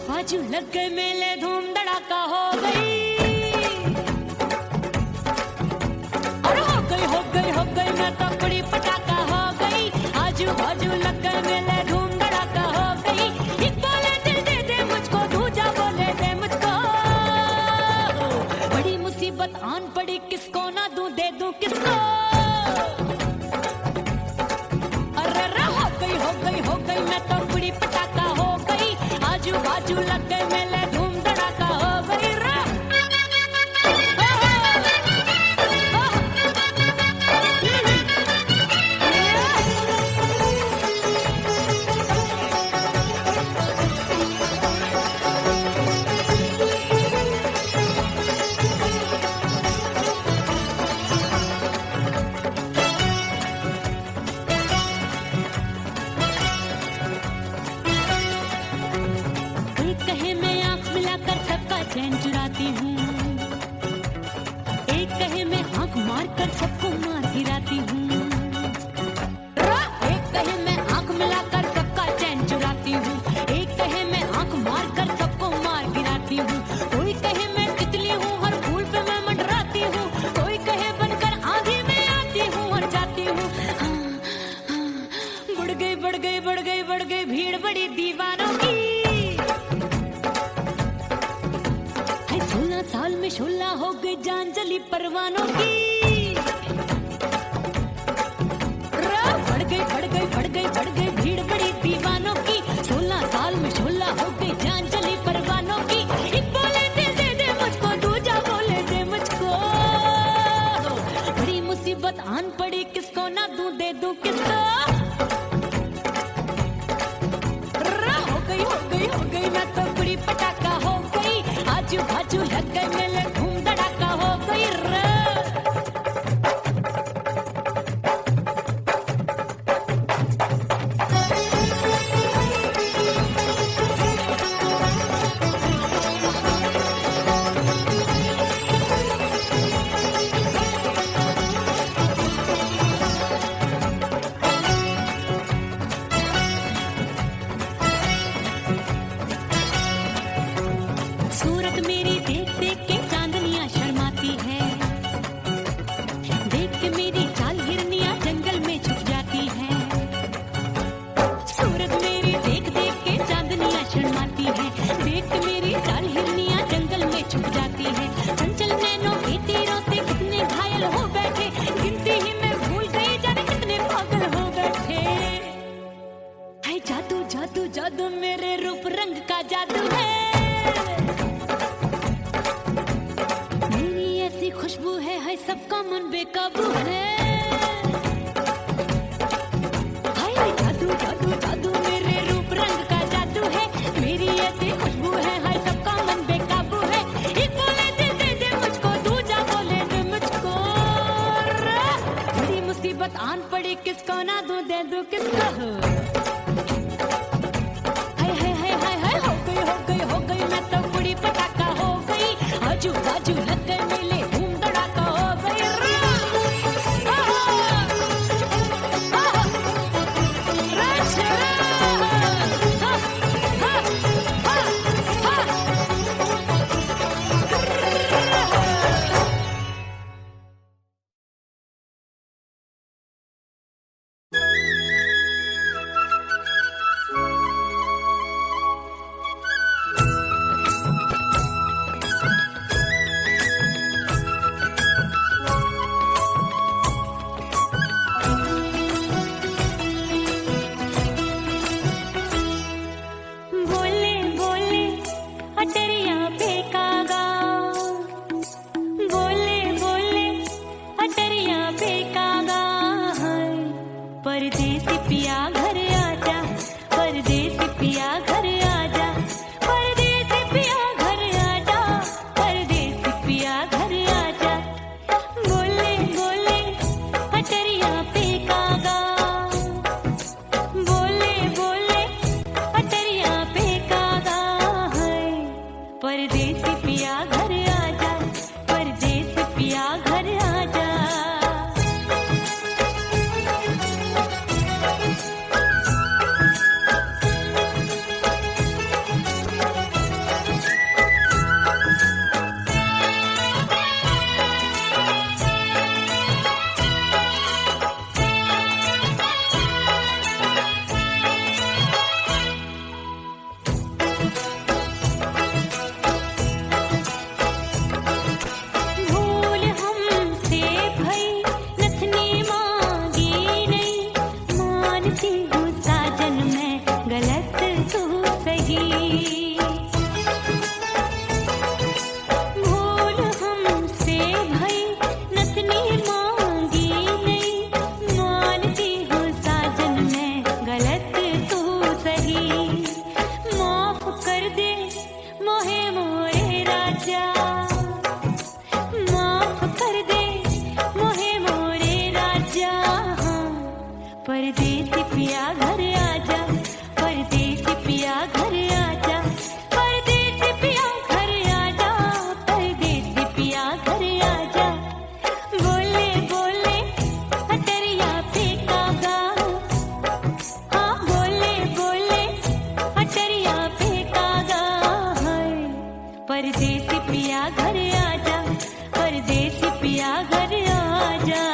बाजू लग गए मेले धूम धड़ाका हो गई। और हो गई मैं तो कुड़ी पटाखा हो गई। आजू बाजू लग गए मेले धूम धड़ाका हो गई। एक बोले दिल दे दे मुझको, दूजा बोले दे मुझको। बड़ी मुसीबत आन पड़ी, किसको ना दूं दे दूं किसको। हो गई मैं तो कुड़ी पटाखा हो गई। आजू बाजू लग गए मेले धूम धड़ाका हो गई। चैन चुराती हूँ, एक कहे मैं आंख मार कर सबको मार गिराती हूँ। एक कहे मैं आंख मिलाकर सबका चैन चुराती हूँ, एक कहे मैं आंख मार कर सबको मार गिराती हूँ। कोई कहे मैं तितली हूँ, हर फूल पे मैं मंडराती हूँ। कोई कहे बनकर आंधी में आती हूँ और जाती हूँ। बढ़ गई भीड़ बड़ी दीवानों की। 16 साल में शोला हो गई जान जली परवानों की। बढ़ गई भीड़ बड़ी दीवानों की। 16 साल में शोला हो गई दूं किसको? हो गई मैं तो कुड़ी पटाखा हो गई, आजू बाजू लग गए मेले धूम धड़ाका हो गई रे। सूरत मेरी देख देख के चांदनियां शर्माती है, देख के मेरी चाल हिरनियां जंगल में छुप जाती है। सूरत मेरी देख देख के चांदनियां शर्माती है, देख के मेरी चाल हिरनियां जंगल में छुप जाती है। चंचल नैनों के तीरों से कितने घायल हो बैठे, गिनती ही मैं भूल गई जाने कितने पागल हो बैठे। है जादू जादू जादू मेरे रूप रंग का जादू है, खुशबू है सबका मन बेकाबू है। हाय जादू जादू जादू मेरे रूप रंग का जादू है, मेरी ऐसी खुशबू है हाय सबका मन बेकाबू है। एक बोले दे दे मुझको, दूजा बोले दे मुझको, बड़ी मुसीबत आन पड़ी किसको ना दूं दे दूं किसको। हाय हाय हाय हाय हाय हो गई मैं तो कुड़ी पटाखा हो गई, आजू बाजू लग गए मेले परदेसी पिया घर आजा, परदेसी पिया घर आजा, परदेसी पिया घर आजा, परदेसी पिया घर आजा। बोले बोले अटरिया पे कागा, बोले बोले अटरिया पे कागा है। परदेसी पिया घर आजा, परदेसी पिया घर आजा। परदेसी पिया घर आजा, परदेसी पिया घर आजा, परदेसी पिया घर आजा, परदेसी पिया घर आजा। बोले बोले अटरिया पे कागा, हाँ बोले बोले अटरिया पे कागा है। परदेसी पिया घर आजा, परदेसी पिया घर आजा।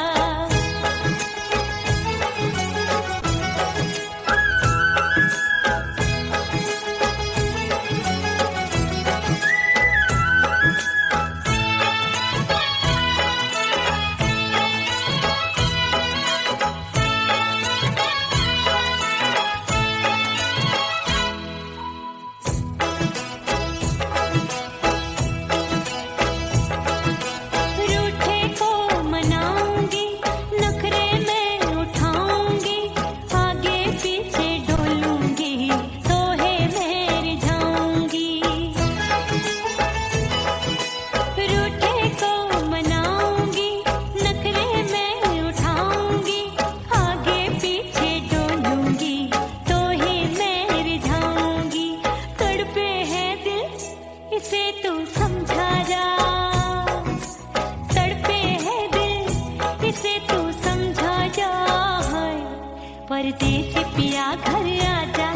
परदेसी पिया घर आजा,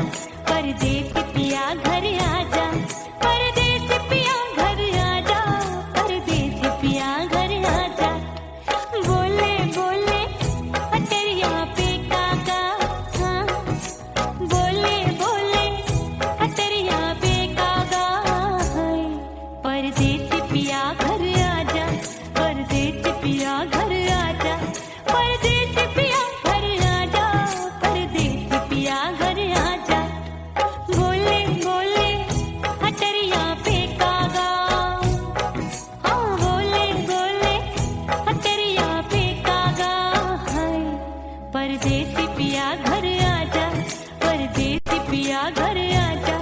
परदेसी पिया घर आजा, परदेसी पिया घर आजा, परदेसी पिया घर आजा। बोले बोले अटरिया पे काका, हाँ बोले बोले अटरिया पे काका, हाय परदेसी पिया घर आजा, परदेसी पिया घर आजा, परदेसी पिया घर आजा, परदेसी पिया घर आजा। बोले बोले अटरिया पे कागा, हाँ बोले बोले अटरिया पे कागा, हाय परदेसी पिया घर आजा, परदेसी पिया घर आजा,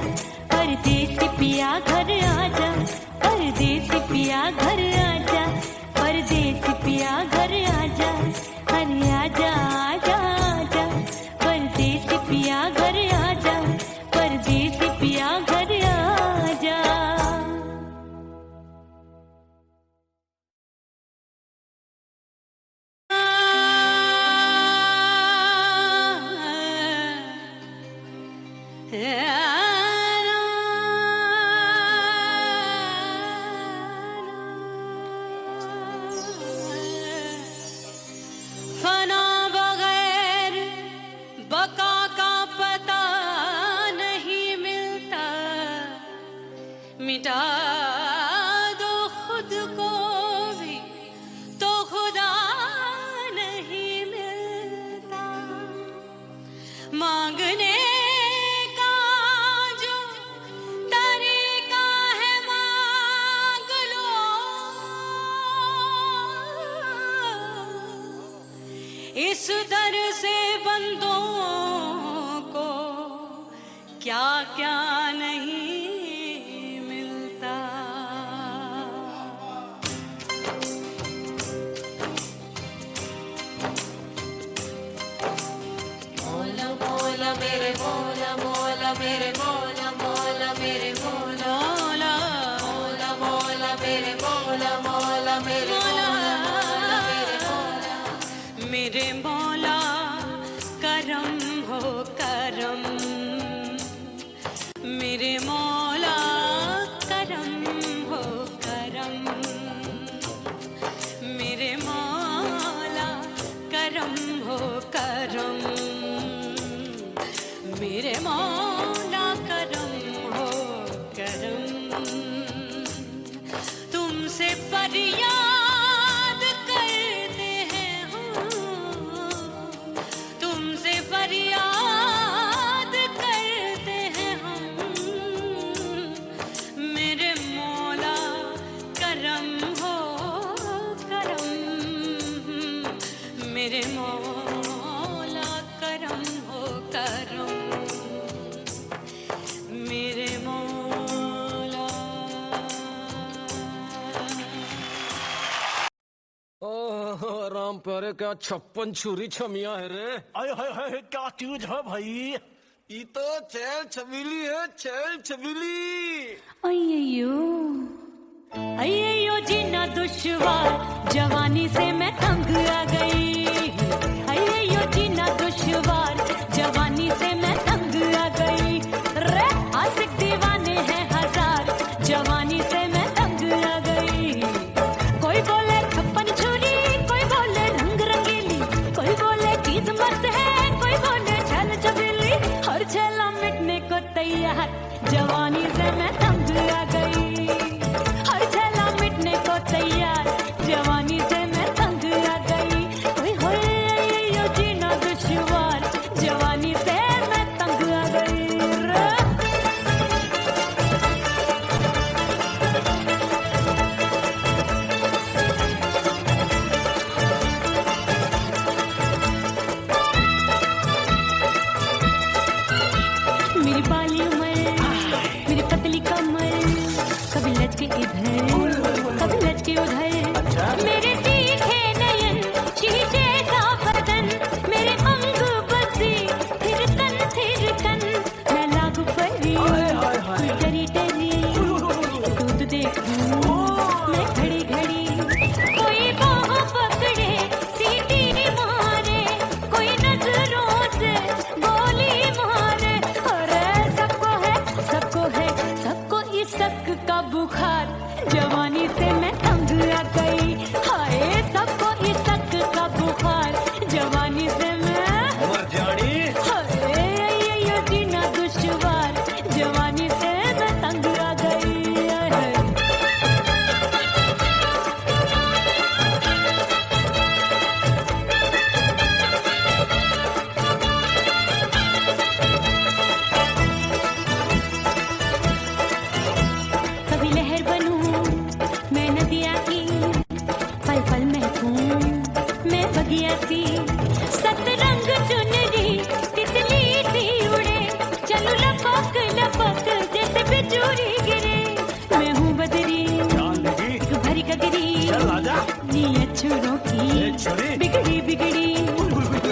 परदेसी पिया घर आजा, परदेसी पिया घर आजा, परदेसी पिया घर आजा, अरे आजा आजा आजा, परदेसी पिया घर आजा, परदेसी पिया घर आजा। फना बगैर बका का पता नहीं मिलता, मिटा दो खुद को भी तो खुदा नहीं मिलता। मांगने का जो तरीका है मांग लो, इस दर से बंदों को क्या क्या नहीं मिलता। मौला मौला मेरे मौला, मौला मेरे मौला, मौला मेरे मौला, मौला मौला मेरे मौला, मौला मेरे मौला, मौला मेरे मौला, मेरे मौला करम हो करम, मेरे मौला करम हो करम, मेरे मौला करम हो करम, मेरे मौला करम हो करम। तुमसे फरियाद करते हैं हम, तुमसे फरियाद करते हैं हम, मेरे मौला करम हो करम, मेरे मौला करम हो करम, मेरे मौला। ओह राम प्यारे, क्या 56 छुरी छमिया है रे। आय हाय हाय, क्या चीज है भाई? ये तो चैल छबीली है, चैल छबीली। अय्यो अय्यो जीना दुश्वार, जवानी से मैं तंग आ गई। अय्यो जीना दुश्वार, जवानी से मैं तंग आ गई। रे आशिक दीवाने हैं हजार, जवानी से मैं तंग आ गई। कोई बोले 56 छुरी, कोई बोले रंग रंगीली, कोई बोले चीज मस्त है, कोई बोले छल छबीली। हर छेला मिटने को तैयार, जवानी से मैं तंग आ गई। हर छेला मिटने को तैयार, जवानी से मैं तंग आ गई। ओए होए यो जीना दुश्वार, जवानी से मैं तंग आ गई। मेरी बाली उम्र, मेरी पतली कमर, कभी लचके इधर कभी लचके उधर। मेरे तीखे नयन, शीशे का बदन, मेरे अंग बसी थिरकन थिरकन। मैं लागू परी डरी डरी, दूध देखूं मैं घड़ी घड़ी। कोई बाह पकड़े सीटी मारे, कोई नजरों से छुरों की छुरी? बिगड़ी बिगड़ी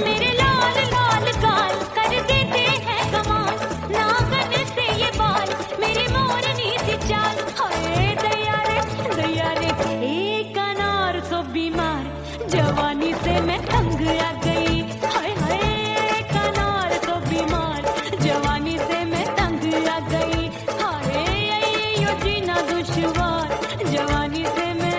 मेरे लाल लाल गाल कर देते हैं कमाल, नागन से ये बाल मेरी मोरनी सी चाल। हाय दैया रे एक अनार सो बीमार, जवानी से मैं तंग आ गई। हाय हाय एक अनार सो बीमार, जवानी से मैं तंग आ गई। हाय यो जीना दुश्वार, जवानी से मैं।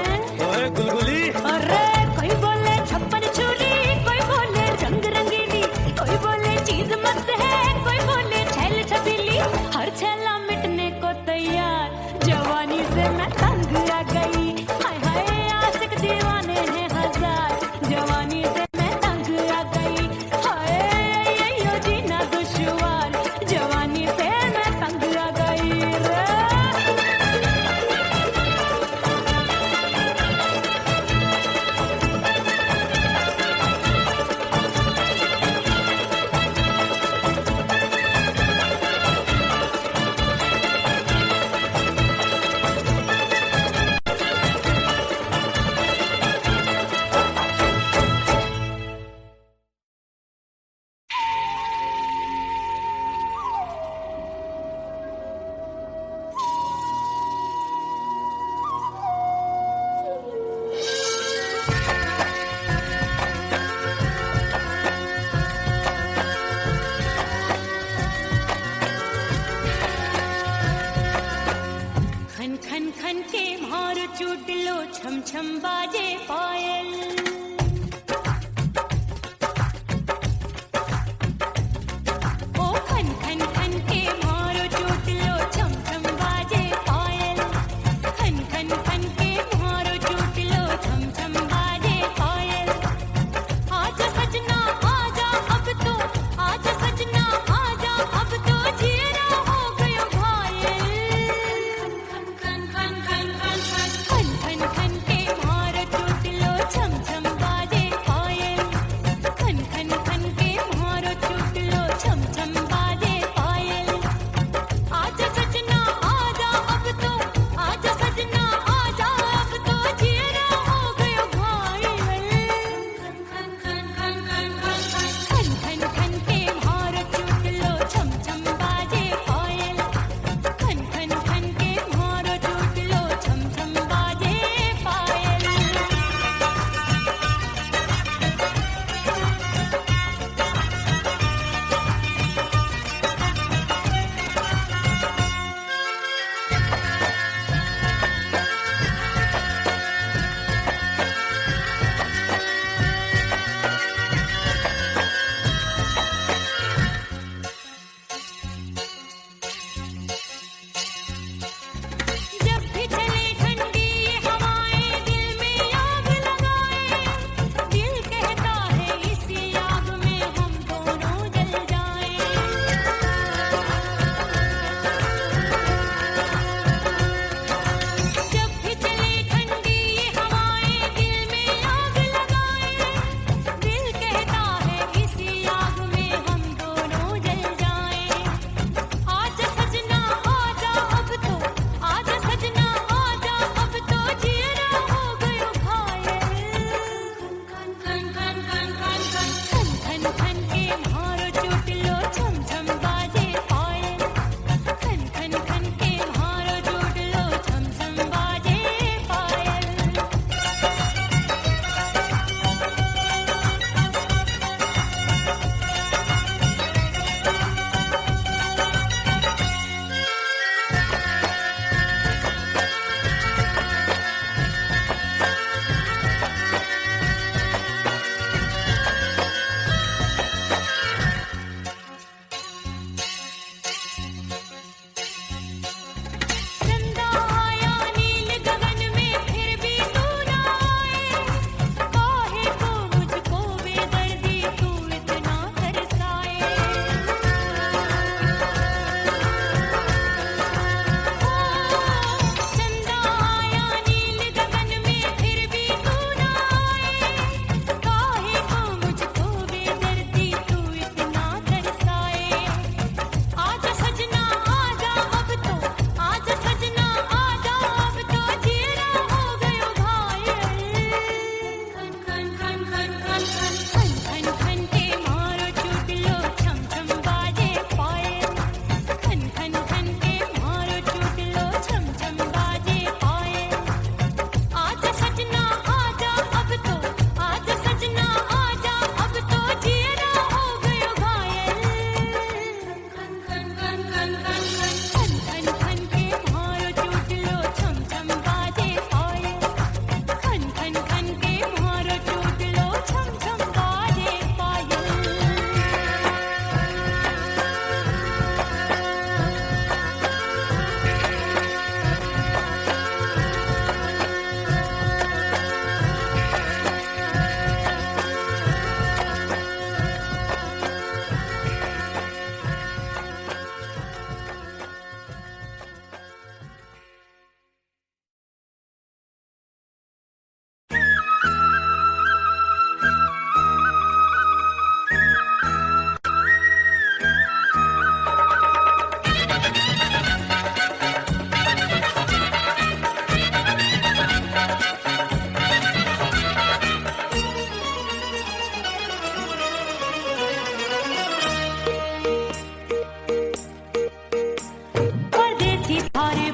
ओए गुलगुली, अरे कोई बोले छप्पन छुरी, कोई बोले रंग रंगीली, कोई बोले चीज मस्त है, कोई बोले छैल छबीली। हर छैला मिटने को तैयार, जवानी से मैं तंग आ गई। हाय हाय आशिक दीवाने हैं हजार, जवानी से मैं तंग आ गई। हाय यो जीना दुश्वार, जवानी से मैं तंग आ गई रे। खन खन खन के भार चूट लो, छम छम बाजे पायल। ओ खन खन खन के भार चूट लो, छम छम बाजे पायल। खन खन खन के भार चूट लो, छम छम बाजे पायल। आजा सजना आजा अब तो, आजा सजना आजा अब तो, जीरा हो गयो घायल। खन खन खन खन खन खन खन खन के भार टूट लो, छम छम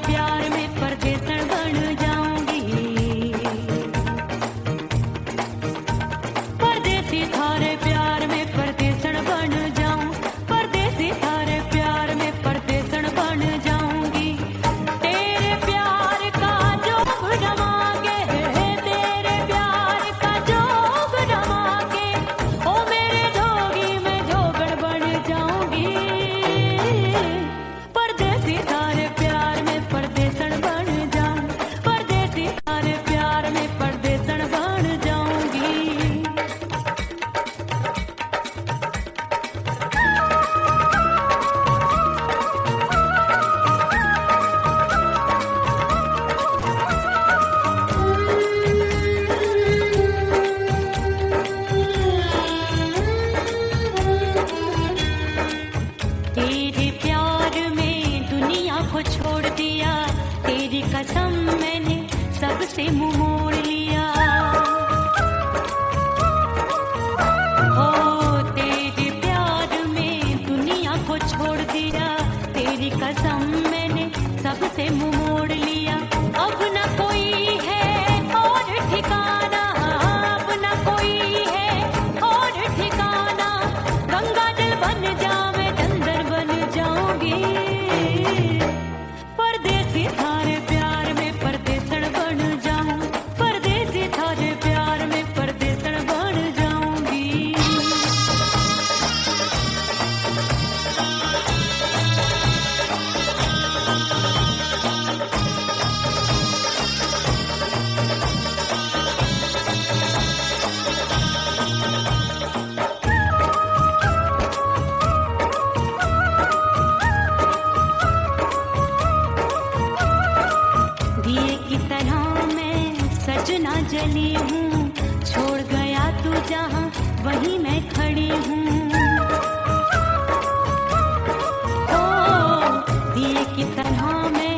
प्यार में परदेसन बन जाऊंगी। परदेसी थारे प्यार में परदेसन बन जाऊं, परदेसी थारे प्यार में परदेसन बन जाऊंगी। तेरे प्यार का जोग जमा के, तेरे प्यार का जोग जमा के, ओ मेरे जोगी में जोगड़ बन जाऊंगी। परदेसी थारे प्यार में परदेसन बन जाऊं, परदेसी थारे प्यार में परदेसन बन जाऊंगी। तेरे प्यार में दुनिया को छोड़ दिया, तेरी कसम मैंने सबसे मुंह मोड़ लिया। हो तेरे प्यार में दुनिया को छोड़ दिया, तेरी कसम मैंने सबसे मुंह मोड़ लिया। अब न कोई है और ठिकाना, अब न कोई है और ठिकाना। गंगा जल बन जा मैं चंदन बन जाऊंगी। परदेसी थारे प्यार में परदेसन बन जाऊं, परदेसी थारे प्यार में परदेसन बन जाऊंगी। दिए की तरह मैं सजना जली हूँ, छोड़ गया तू जहाँ वहीं मैं खड़ी हूँ। ओ दिए की तरह मैं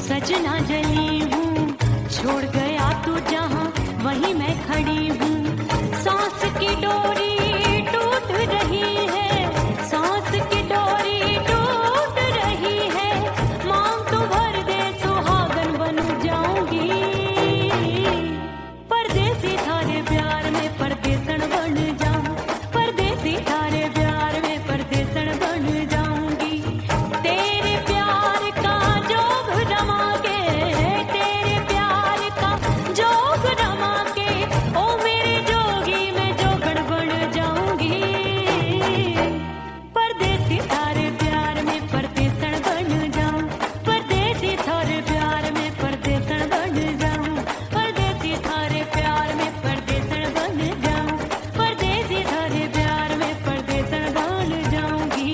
सजना जली हूँ, छोड़ गया तू जहाँ वहीं मैं खड़ी हूँ। सांस की डोरी टूट रही है, सांस की डोरी टूट रही है। मांग तू भर दे सुहागन बन जाऊंगी। परदेसी थारे प्यार में परदेसन बन जाऊं, परदेसी थारे प्यार में परदेसन बन जाऊंगी। तेरे प्यार का जोग जमा के, तेरे प्यार का जोग जमा के, ओ मेरे जोगी में जोगड़ बन जाऊंगी। परदेसी थारे प्यार में परदेसन बन जाऊं, परदेसी थारे प्यार में परदेसन बन जाऊं, परदेसी थारे प्यार में परदेसन बन जाऊं, परदेसी थारे प्यार में परदेसन बन जाऊंगी।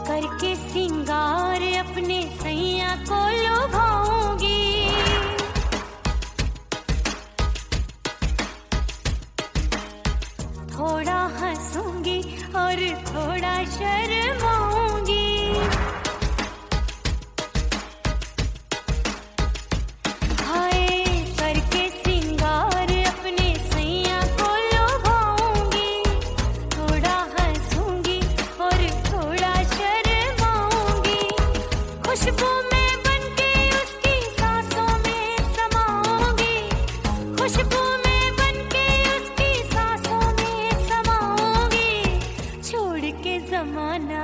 करके सिंगार अपने सैया को लुभाऊंगी। थोड़ा हंसूंगी और थोड़ा शर्माऊंगी। हाय करके सिंगार अपने सैया को लुभाऊंगी। थोड़ा हंसूंगी और थोड़ा शर्माऊंगी। खुशबू में बनके उसकी सांसों में समाऊंगी। खुशबू में बनके उसकी सांसों में समाऊंगी। छोड़ के जमाना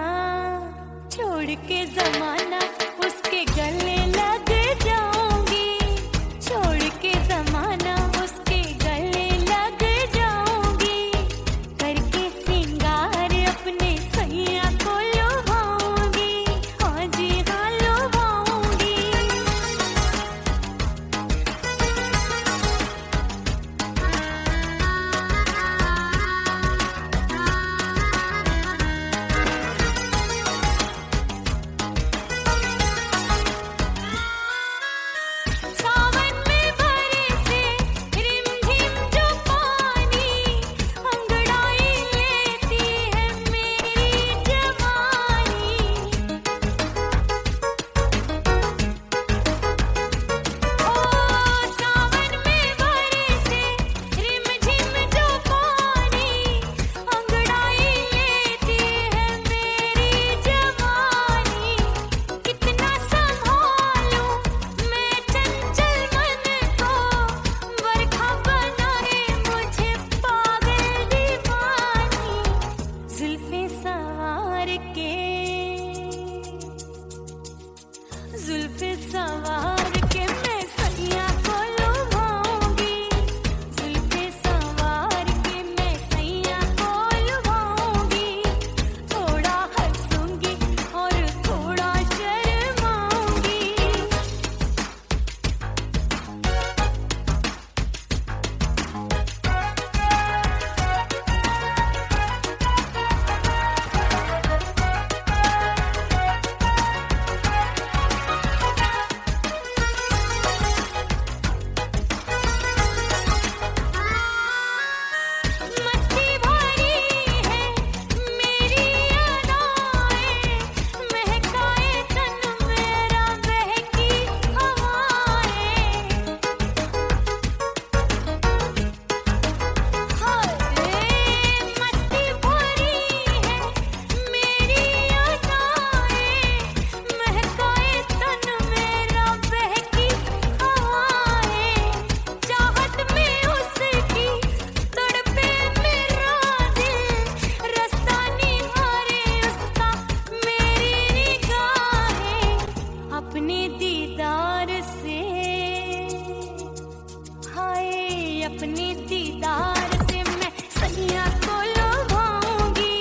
अपने दीदार से मैं सैया को लुभाऊंगी,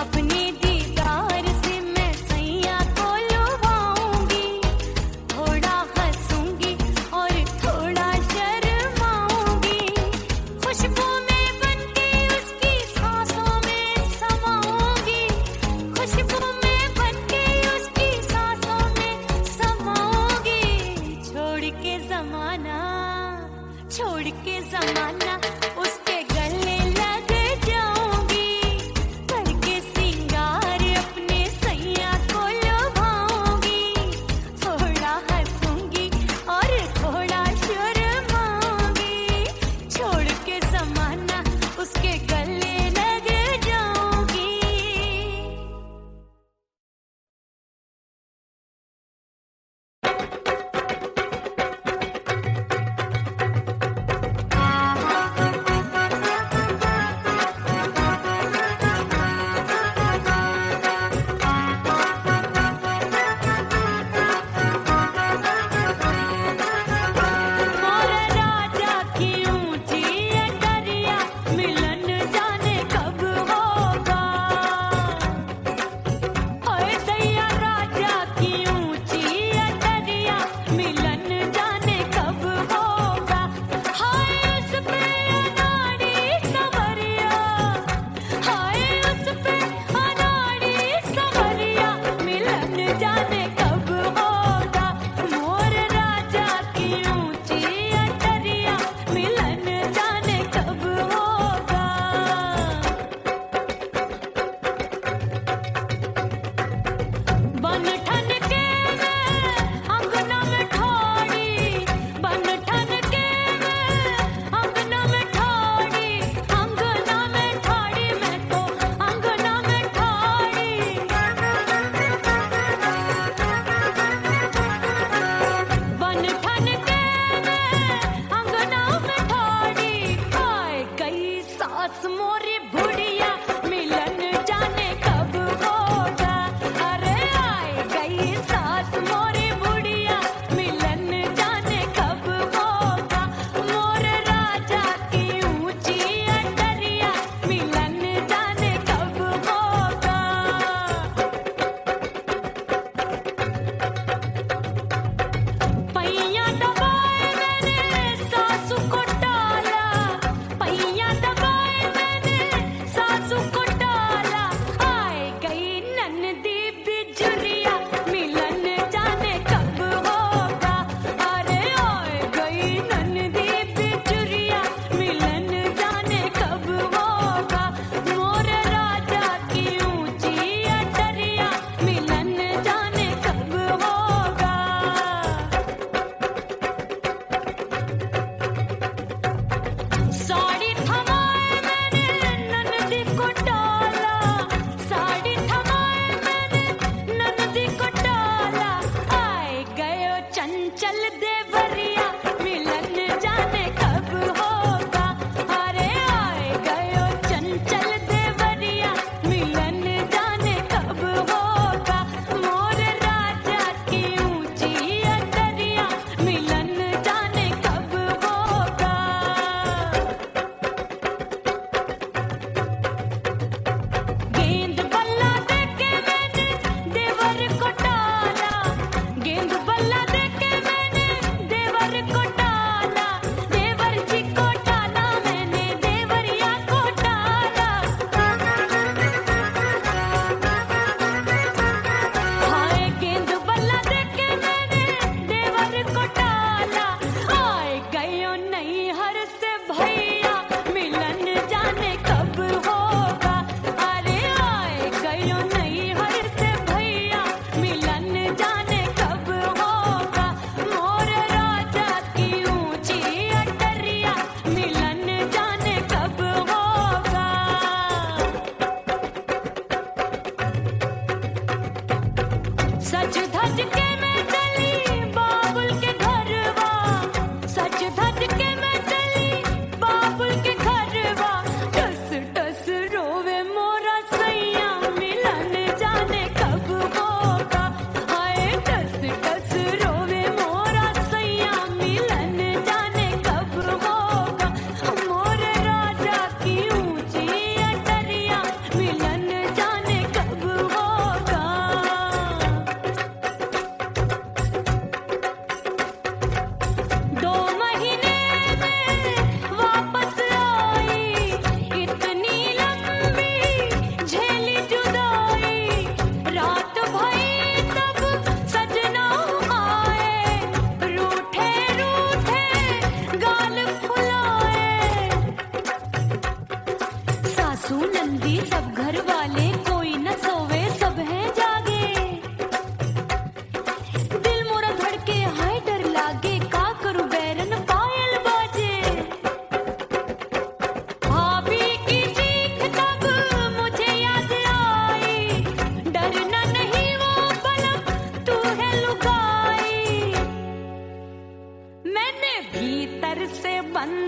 अपने दीदार से मैं सैया को लुभाऊंगी। थोड़ा हंसूंगी और थोड़ा शर्माऊंगी, खुशबू में बनके उसकी सांसों में समाऊंगी, खुशबू में बनके उसकी सांसों में समाऊंगी। छोड़ के जमाना उसके गले लग जाऊंगी, करके सिंगार अपने सैया को लुभाऊंगी। थोड़ा हंसूंगी और थोड़ा शर्माऊंगी, छोड़ के जमाना उसके गले लग जाऊंगी।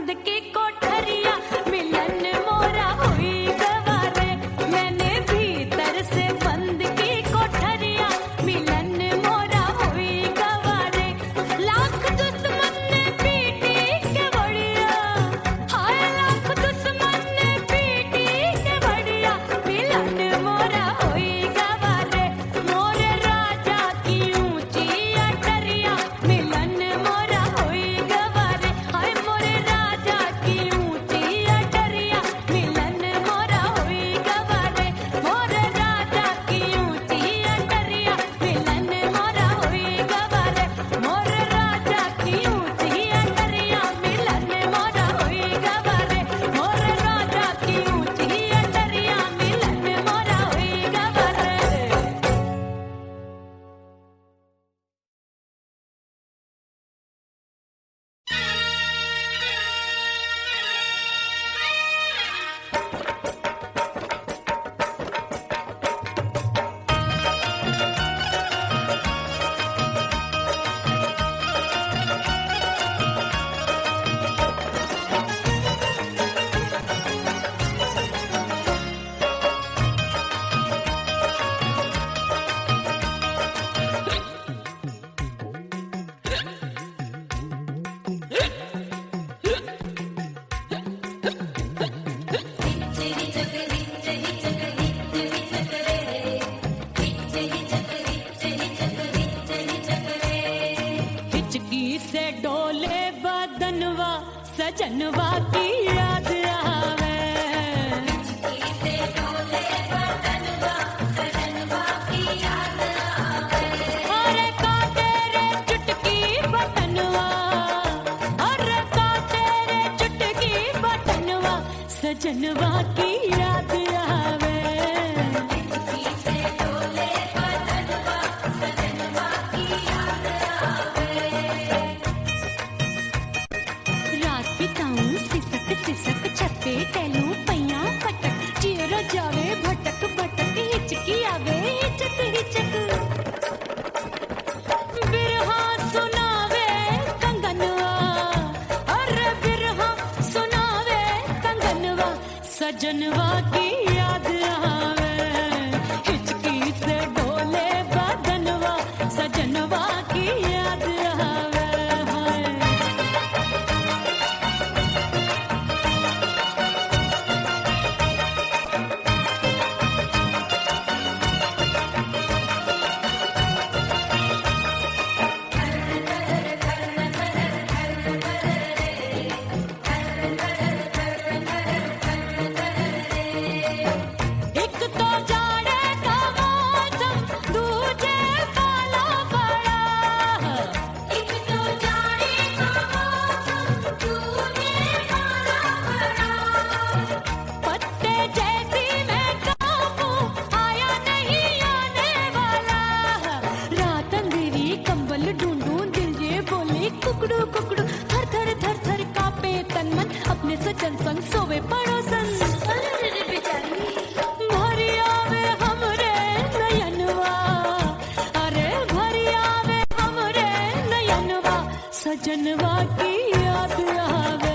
बंद की कोठरिया मिलन मोरा हुई गवारे मैंने भीतर से बंद की कोठरिया मिलन मोरा हुई गवारे लाख दुश्मन ने पीटी के बढ़िया हाय लाख दुश्मन ने पीटी के बढ़िया मिलन मोरा हुई गवारे मोरे राजा की ऊंची अटरिया मिलन मोरा हुई गवारे हाय मोरे राजा की ऊंची अटरिया मिलन मोरा हुई गवारे मोरे राजा की ऊंची अटरिया मिलन मोरा हुई गवारे मोरे राजा की ऊंची अटरिया मिलन मोरा हुई गवारे मोरे राजा की ऊंची अटरिया मिलन मोरा हुई गवारे हिचकी से डोले बदनवा सजनवा की याद आवे अरे का तेरे चुटकी बटनवा अरे का तेरे चुटकी बटनवा सजनवा की याद आवे रात बिताऊं सिसक सिसक छत्ते टैलूं पैया पटक चेहरा जावे भटक भटक हिचकी आवे हिचक हिचक बिरहा सुनावे कंगनवा अरे बिरहा सुनावे कंगनवा सजनवा की याद आवे हिचकी से डोले बदनवा सजनवा की याद आवे हाय एक तो जाड़े का मौसम दूजे पाला पड़ा एक तो जाड़े का मौसम दूजे पाला पड़ा पत्ते जैसी मैं कांपूं आया नहीं आने वाला रात अंधेरी कंबल ढूंढूं दिल ये बोले कुकड़ू कुकड़ू थर थर थर थर कांपे तन मन अपने सजन संग सोवे पड़ोसन भरिया वे हमरे नयनवा अरे भरिया वे हमरे नयनवा सजनवा की याद आवे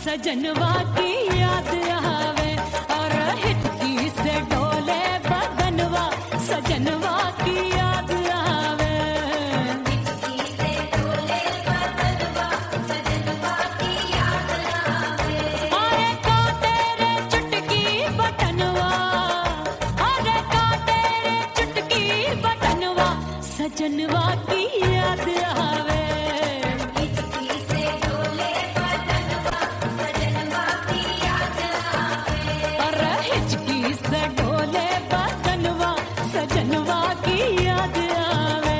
सजनवा की याद आवे और हिचकी से डोले बदनवा सजनवा की याद आवे। सजनवा की याद आवे। हिचकी से डोले बदनवा सजनवा की याद आवे। अरे हिचकी से डोले बदनवा सजनवा की याद आवे।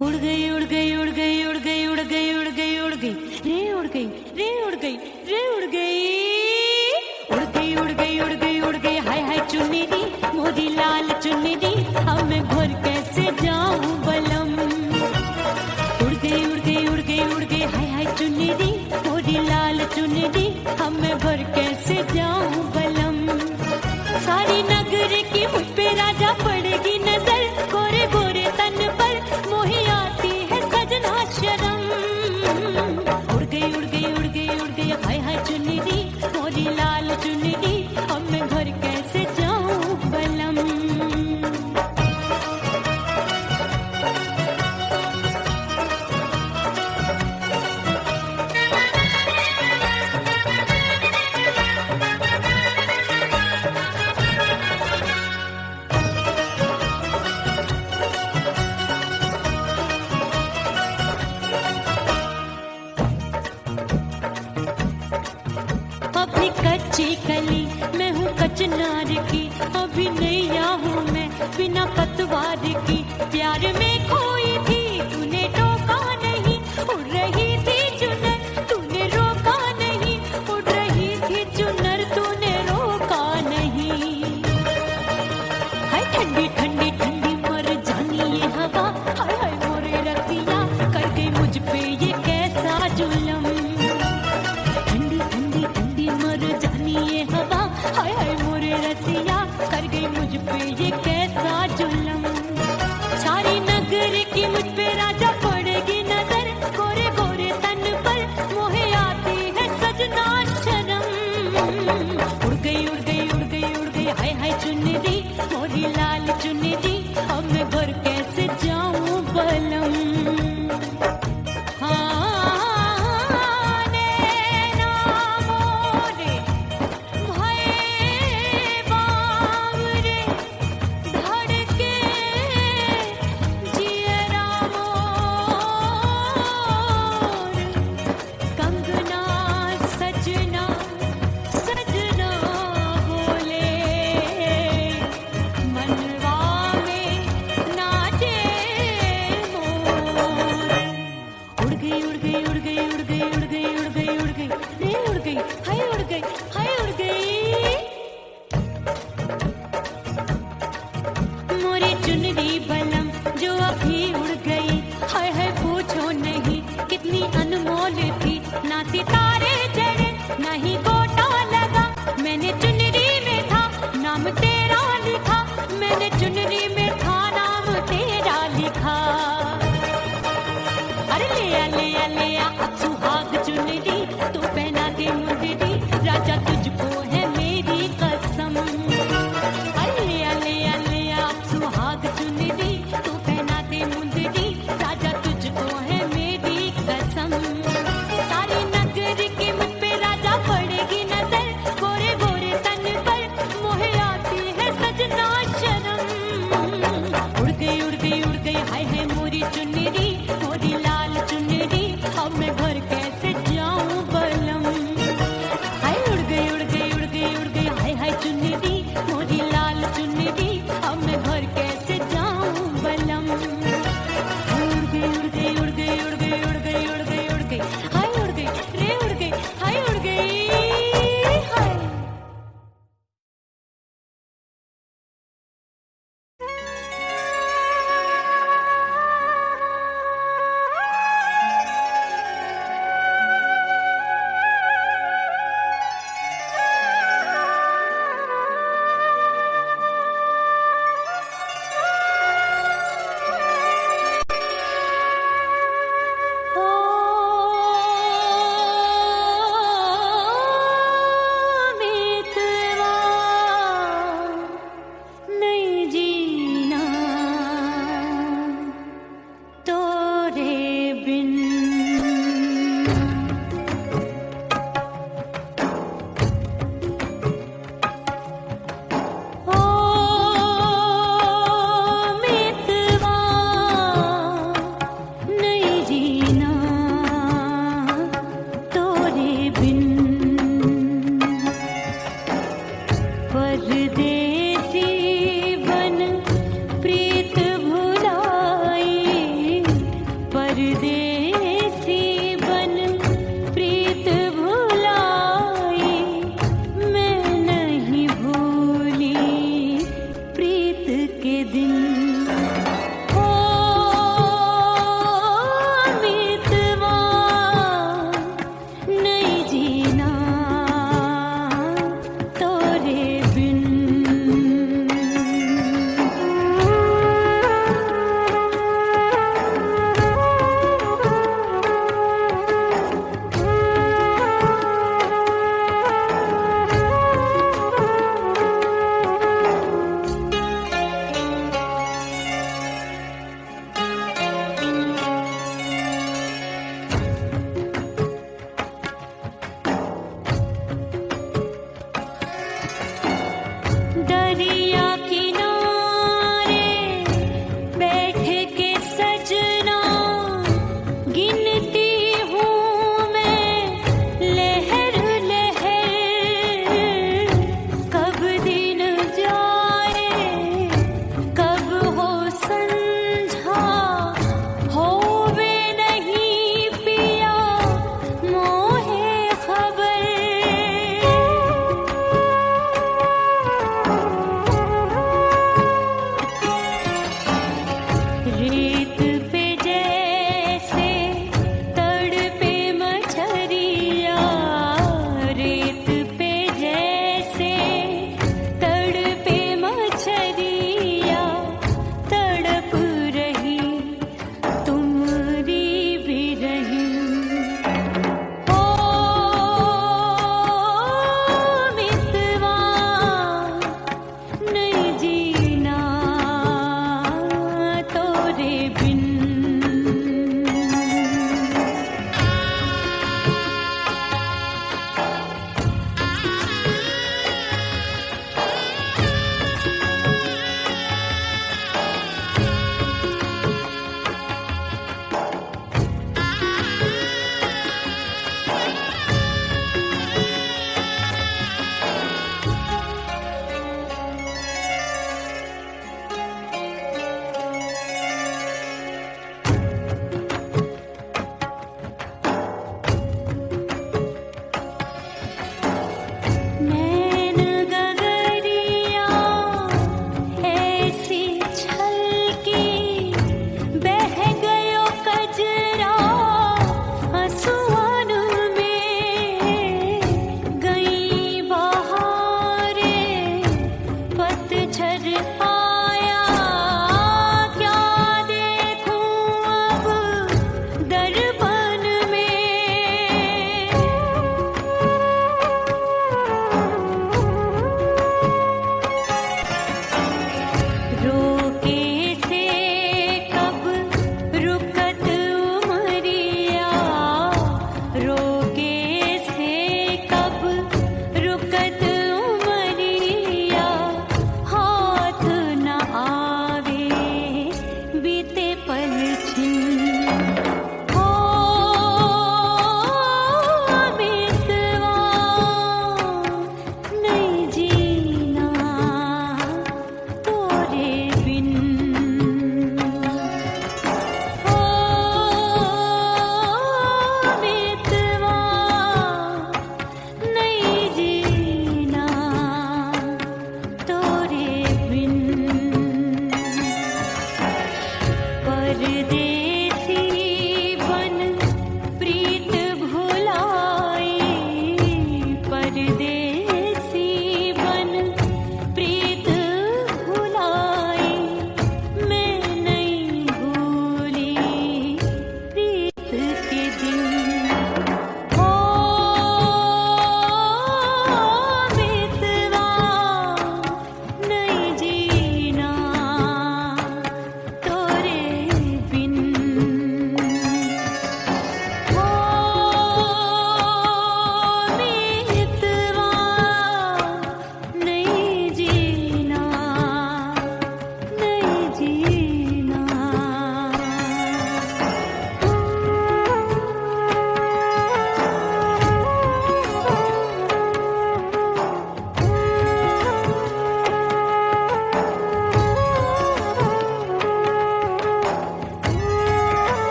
उड़ गई उड़ गई उड़ गई उड़ गई उड़ गई उड़ गई उड़ गई रे उड़ गई रे उड़ गई रे उड़ गई उड़ गई उड़ गई उड़ गई उड़ गई हाय हाय चुन्नी दी मोरी लाल चुन्नी दी अब मैं घर कैसे जाऊं बलम। उड़ गई उड़ गई उड़ गई उड़ गई हाय हाय चुन्नी दी मोरी लाल चुन्नी दी अब मैं घर कैसे जाऊं बलम। सारी नगर की मुझ पे राजा पड़ेगी नजर गोरे गोरे तन पर मोही आती है सजना शर्म। उड़ गई उड़ गई उड़ गई उड़ गई हाय हाय चुन्नी दी मोरी लाल चुन्नी दी अब मैं घर कैसे जाऊं बलम। अभी कच्ची कली मैं हूँ कचनार की अभी नैया हूँ मैं बिना पतवार की प्यार में खोई थी तूने टोका नहीं उड़ रही थी चुनर तूने रोका नहीं उड़ रही थी चुनर तूने रोका नहीं। हाय ठंडी ठंडी ठंडी मर जानी ये हवा हाय हाय मोरे रसिया कर गई मुझ पे ये कैसा जुलम। ठंडी ठंडी ठंडी मर जानी ये हवा हाय हाय मोरे रसिया कर गई मुझ पे ये कैसा जुलम। सारी नगर की मुझ पे राजा पड़ेगी नजर गोरे गोरे तन पर मोहे आती है सजना शर्म। उड़ गई उड़ गई उड़ गई उड़ गई हाय हाय चुन्नी दी मोरी लाल चुन्नी दी अब मैं घर कैसे जाऊं बलम। चुनरी बलम जो अभी उड़ गई हाय हाय पूछो नहीं कितनी अनमोल थी ना सितारे चढ़े ना ही गोटा लगा मैंने चुनरी में था नाम तेरा लिखा मैंने चुनरी में था नाम तेरा लिखा। अरे ले आ अब सुहाग चुनरी तू पहना दे मुंदरी राजा तुझको है मेरी कसम। अरे ले आ अब सुहाग चुनरी तू पहना दे मुंदरी राजा तुझको है मेरी कसम। सारी नगर की मुझ पे राजा पड़ेगी नजर गोरे गोरे तन पर मोहे आती है सजना शर्म। उड़ गई उड़ गई उड़ गई हाय हाय मोरी चुनरी मोरी लाल चुनरी अब मैं घर कैसे जाऊं बलम। हाय उड़ गई उड़ गई उड़ गई उड़ गई हाय हाय चुनरी मोरी लाल चुनरी अब मैं घर कैसे जाऊं बलम। उड़ गई उड़ गई उड़ गई उड़ गई उड़ गई उड़ गई उड़ गई हाय उड़ गई रे उड़ गई हाय उड़ गई हाय। पे जैसे तड़पे मछरिया, रेत पे जैसे तड़पे मछरिया, तड़प रही तुम्हारी भी रही। ओ मितवा नहीं जीना तोरे बिन। नैन गगरिया ऐसी छलकी, बह गयो कजरा आंसुओं में। गई बहारें पतझर आया, क्या देखूं अब दर्पण में। रोके से कब रुकत उमरिया, रोके से कब रुकत उमरिया। हाथ न आवे बीते पल छिन। ओ मितवा नहीं जीना तोरे बिन। ओ मितवा नहीं जीना तोरे बिन। परदेसी बन प्रीत भुलाई, परदेसी बन प्रीत भुलाई। मैं नहीं भूली प्रीत के दिन। ओ मितवा नहीं जीना तोरे बिन। ओ मितवा नहीं जीना, नहीं जीना।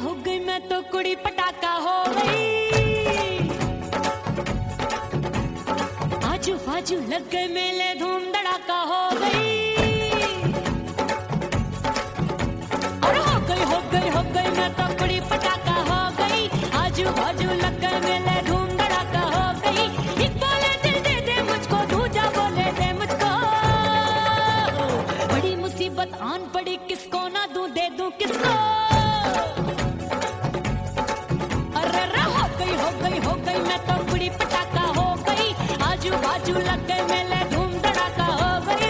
हो गई मैं तो कुड़ी पटाखा हो गई। आजू बाजू लग गए मेले, धूम धड़ाका हो गई। और हो गई मैं तो कुड़ी पटाखा हो गई। आजू बाजू लग गए मेले, धूम धड़ाका हो गई। एक बोले दिल दे दे मुझको, दूजा बोले दे मुझको। बड़ी मुसीबत आन पड़ी, किसको ना दूं दे दूं किसको। हो गई मैं तो कुड़ी पटाखा हो गई। आजू बाजू लग गए मेले, धूम धड़ाका हो गई।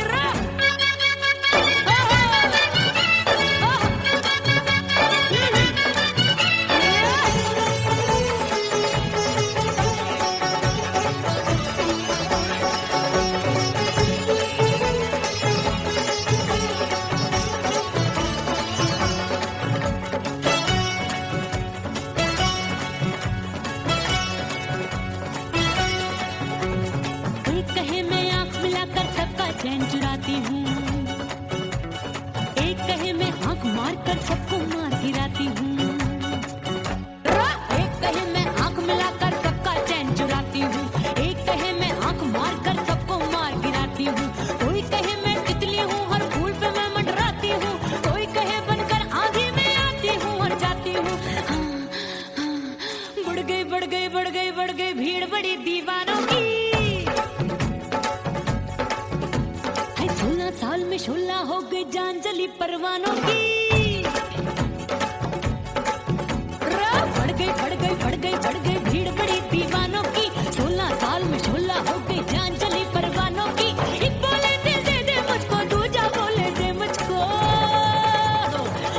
हूँ। एक कहे मैं आंख मार कर सबको मार गिराती हूँ। एक कहे मैं आंख मिलाकर सबका चैन चुराती हूँ। एक कहे मैं आंख मार कर सबको मार गिराती हूँ। कोई कहे मैं तितली हूँ, हर फूल पे मैं मंडराती हूँ। कोई कहे बनकर आंधी में आती हूँ और जाती हूँ। हाँ, हाँ, बढ़ गई बढ़ गई बढ़ गई बढ़ गई भीड़ बड़ी दीवानों की। 16 साल में शोला हो गई जान जली परवानों की। बढ़ गई भीड़ बड़ी दीवानों की। 16 साल में शोला हो गई जान जली परवानों की। एक बोले दिल दे दे मुझको, दूजा बोले दे मुझको।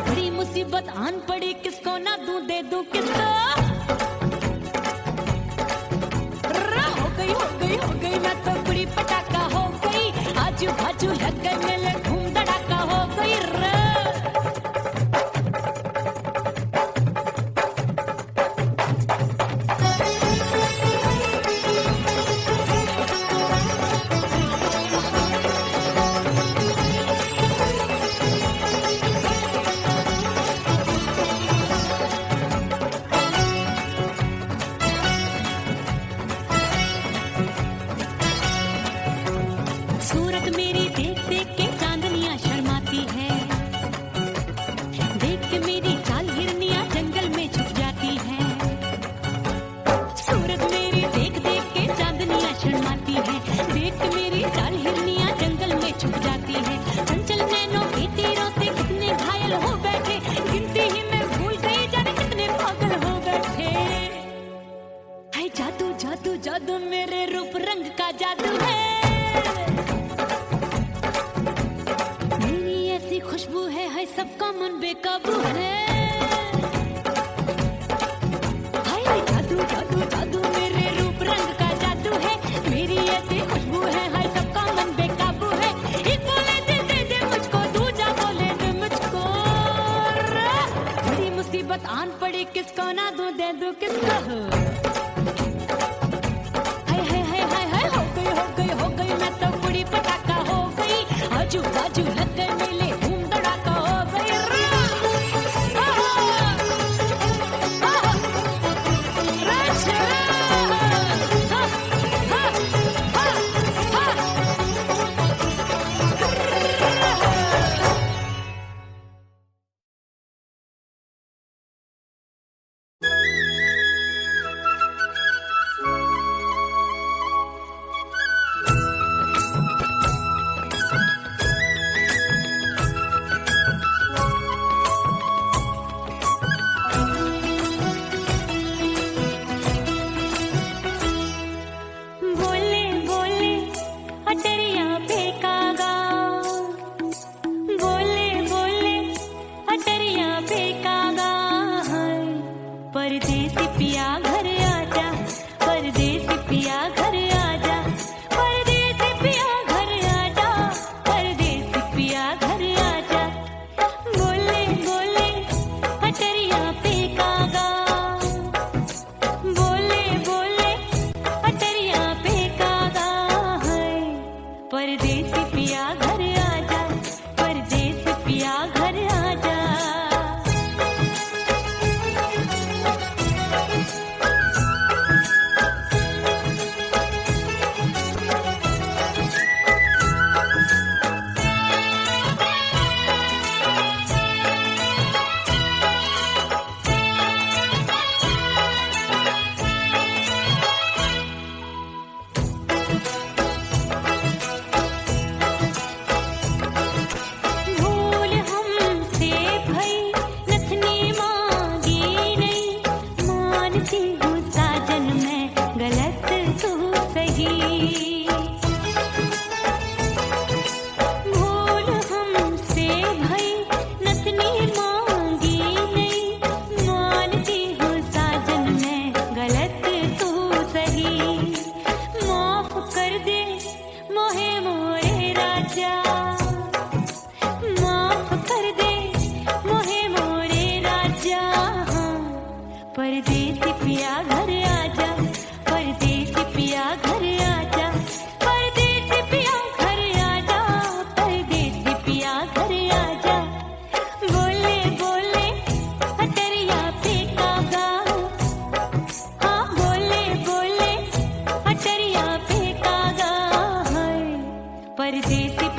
बड़ी मुसीबत आन पड़ी, किसको ना दूं दे दूं किसको। हो गई मैं तो बड़ी पटाखा हो गई। आजू बाजू लग गए मेले, धूम धड़ाका हो गई रे। सूरत मेरी देख देख के चांदनियां शर्माती है। देख के मेरी चाल हिरनियां जंगल में छुप जाती है। सूरत मेरी देख देख के चांदनियां शर्माती है। देख के मेरी चाल हिरनियां जंगल में छुप जाती है। चंचल नैनों के तीरों से कितने घायल हो बैठे, गिनती ही मैं भूल गई जाने कितने पागल हो बैठे। है जादू जादू जादू मेरे रूप रंग का जादू है। खुशबू है सबका मन बेकाबू है। हाय जादू जादू जादू मेरे रूप रंग का जादू है। मेरी ऐसी खुशबू है, हाय सबका मन बेकाबू है। एक बोले दिल दे दे मुझको, दूजा बोले दे मुझको। बड़ी मुसीबत आन पड़ी, किसको ना दूं दे दूं किसको। हाय हाय हाय हाय हाय हो गई मैं तो बड़ी पटाखा हो गई। आजू बाजू लग गए मेले, धूम धड़ाका हो गई रे।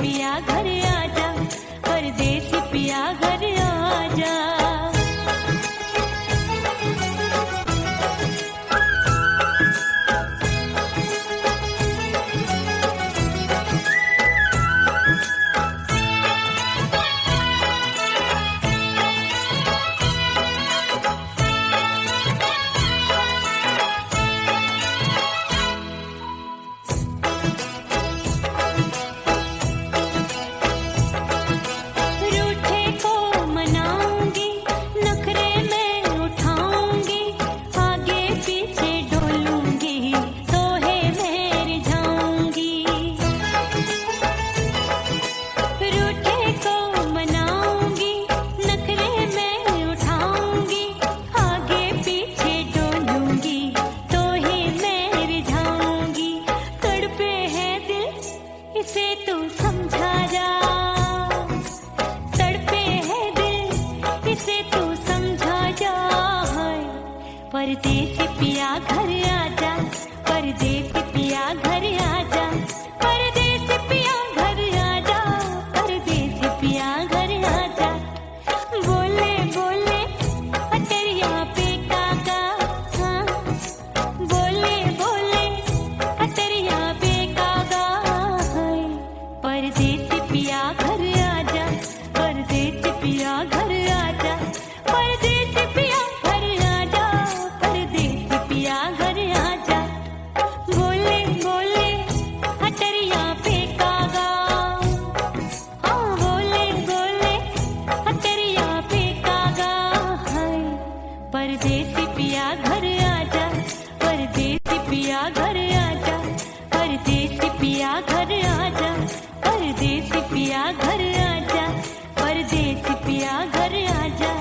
पिया घर आजा, परदेसी पिया घर आजा। रूठे को मनाऊंगी, नखरे में उठाऊंगी, आगे पीछे डोलूंगी, तोहे में रिझाऊंगी। रूठे को मनाऊंगी, नखरे में उठाऊंगी, आगे पीछे डोलूंगी, तोहे में रिझाऊंगी। तड़पे है दिल इसे तू समझा जा, तड़पे है दिल इसे तू समझा जा। हाय परदेसी पिया घर आजा, परदेसी पिया घर आजा, परदेसी पिया घर आजा, परदेसी पिया घर आजा। बोले बोले अटरिया पे काका, हाँ बोले बोले अटरिया पे काका। हाय परदेसी पिया घर आजा, परदेसी पिया घर आजा, परदेसी पिया घर आजा, परदेसी पिया घर आजा। बोले बोले अटरिया पे कागा, हाँ बोले बोले अटरिया पे कागा। हाय परदेसी पिया घर आजा, परदेसी पिया घर आजा, परदेसी पिया घर आजा, परदेसी पिया घर आजा, परदेसी पिया घर आजा।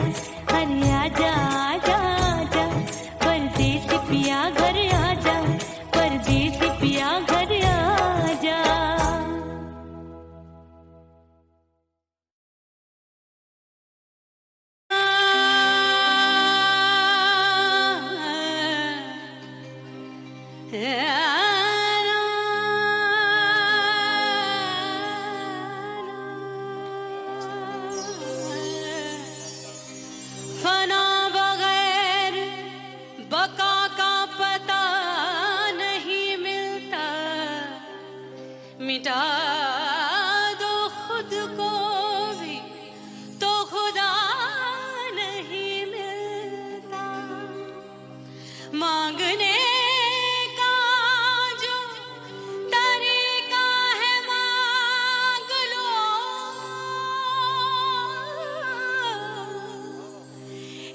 अरे आजा आजा आजा, परदेसी पिया घर आजा, परदेसी पिया घर आजा। फना बगैर बका का पता नहीं मिलता, मिटा दो खुद को भी तो खुदा नहीं मिलता। मांगने का जो तरीका है मांग लो,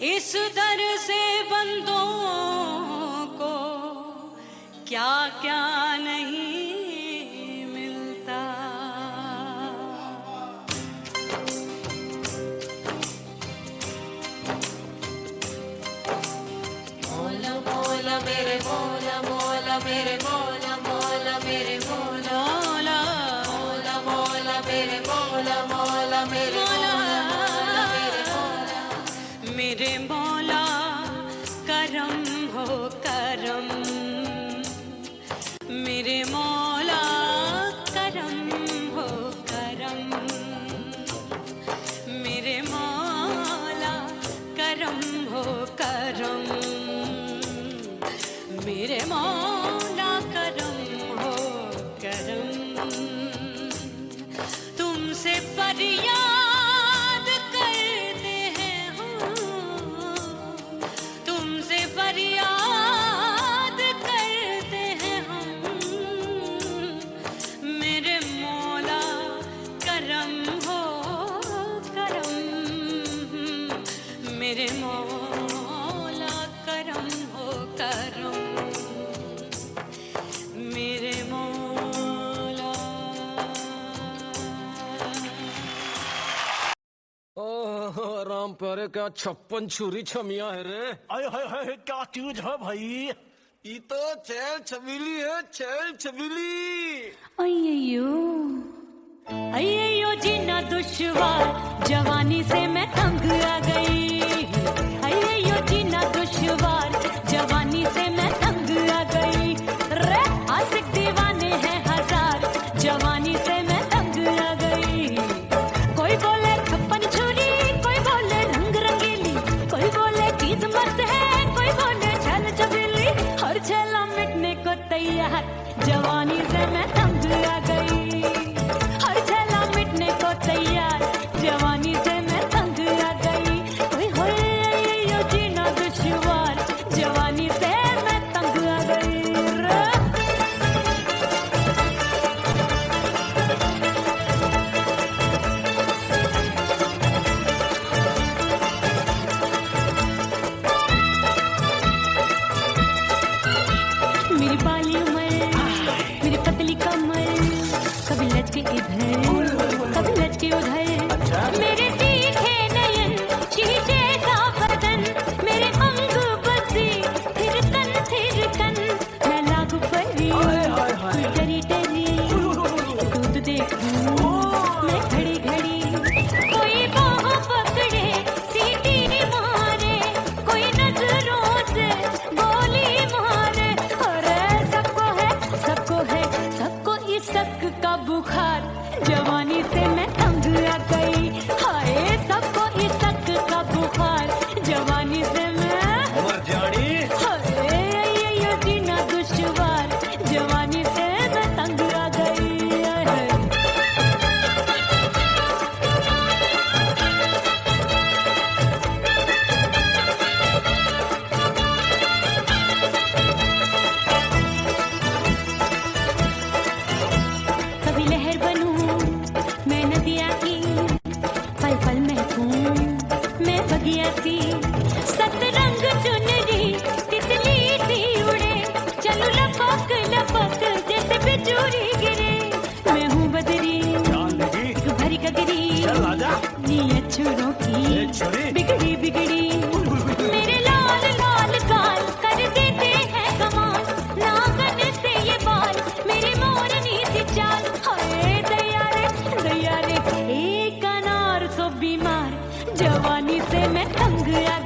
इस दर से बंदों को क्या क्या नहीं मिलता। मौला मौला मेरे मौला, मौला मेरे मौला, मौला मेरे मौला, मौला मौला मेरे मौला, मौला मेरे मौला, मौला मेरे मौला। मेरे मौला करम हो करम, मेरे मौला करम हो करम, मेरे मौला करम हो करम, मेरे मौला करम हो करम। तुमसे फरियाद करते हैं हम, तुमसे फरियाद करते हैं हम, मेरे मौला करम हो करम, मेरे मौला करम हो करम, मेरे मौला। ओह राम प्यारे क्या 56 छुरी छमिया है रे। अरे हाय हाय क्या चीज है भाई। ये तो चैल छबीली है, चैल छबीली। अय्यो अय्यो जीना दुश्वार, जवानी से मैं तंग आ गई। अय्यो जीना दुश्वार, जवानी से मैं तंग आ गई। रे आशिक दीवाने हैं हजार, जवानी से मैं तंग आ गई। जिगरी चल आजा। नीयत छुरों की ए, छुरी। बिगड़ी बिगड़ी मेरे लाल लाल गाल कर देते हैं कमाल नागन से ये बाल मेरे मोरनी सी चाल हाय दया रे एक अनार सो बीमार जवानी से मैं तंग आ